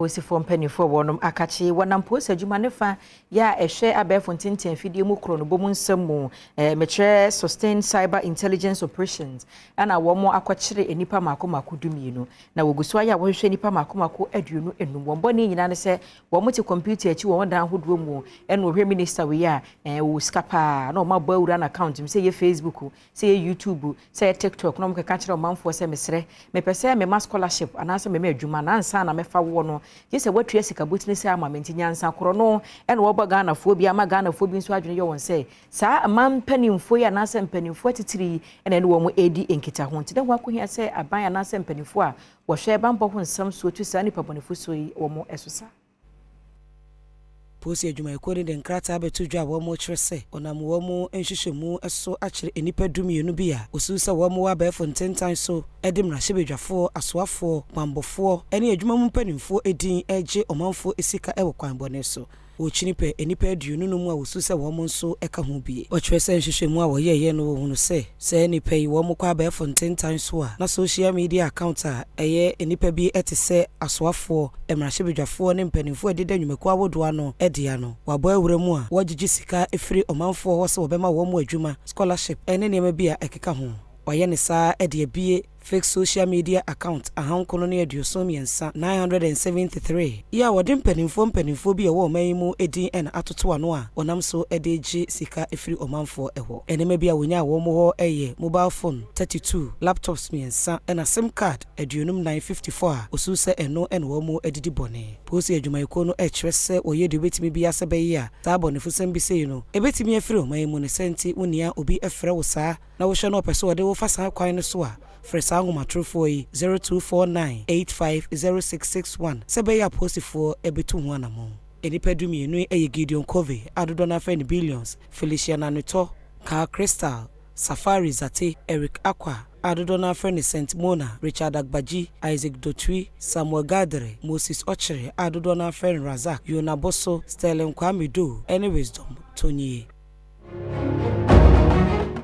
Osifo mpanifo wonum akachi wanampo adwuma ne fa ya ehwe abefo ntintin fidie mu kro no bomu nsam metre sustain cyber intelligence operations ana womo akwakire enipa mako dumienu na woguso ya wohwe enipa mako aduonu enum wombo ne nyina ne se womo ti computer achi wo dan hodo mu ene ohwe minister we ya wo skapa na omabo awura na account mi se ye Facebook se ye YouTube se ye TikTok no mka kire omanfo se mesre mepese me scholarship anase me adwuma na ansa na mefa wo no yese watua sika botini se ama menti nyansa koro no ene wo baga na fo bi ama ga na fo bi nso adwene ye won se saa amam panimfo ya na se mpanimfo titiri ene ne wo mo edi enkita ho nti de ho akohia se aban ya na se mpanimfo a wo hwe bambo ho nsam so tu sa ni pabonefo so yi wo mo esosa Posi adwuma ekori de nkrata abeto dwa wo mo kire se onam wo mo enhwehwemu eso akire enipa dumienu bi a osu se wo mo abefo ntentan so edim na hyebedwafo asoafo bambofo ene adwuma mu mpanimfo edin eje omanfo esika ewo kwanbone so ochinipe enipa aduonu no mu a osu se wo mo nso eka ho bie okire se nhwehwemu a wo yeye no wo hunu se enipa yi wo mo kwa abefo ntentan so a na social media account a eye enipa bi etese asoafo emra hyebedwafo ne mpanimfo ededa nwumako awodo ano dia no wabo awuremu a wagigi sika efiri omanfo ho se wobema wo mu adwuma scholarship ene niam bia ekeka ho waye ne saa ede bie fake social media account ahankono ne aduosom yensa 973 ya wode mpanimfo bi ewo mayimu edin en atoto ano a onam so edeji sika efiri omanfo eho enema bia wonya wo mo ho eye mobile phone 32 laptops yensa ena sim card aduonum 954 a osu se eno en wo mo edidi bone posi adwumayeko no echwese oye de betimi bia se be ya ta bonefo sem bi sei no ebetimi efiri omayimu ne senti wonia obi efre wo saa na wo hwe no pese wode wo fasa kwan no so a Fresango matrofo yi 0249850661 sebe ya postifo ebetu ho anamo enipa dumienu eye Gideon Covey adodo na fa ni billions Felicia Nanuto Carl Crystal Safari Zate Eric Aqua adodo na fa ni Saint Mona Richard Agbaji Isaac Dotui Samuel Gadre Moses Ochere adodo na fa ni Razak Yona Bosso Sterling Kwame Do any wisdom Tony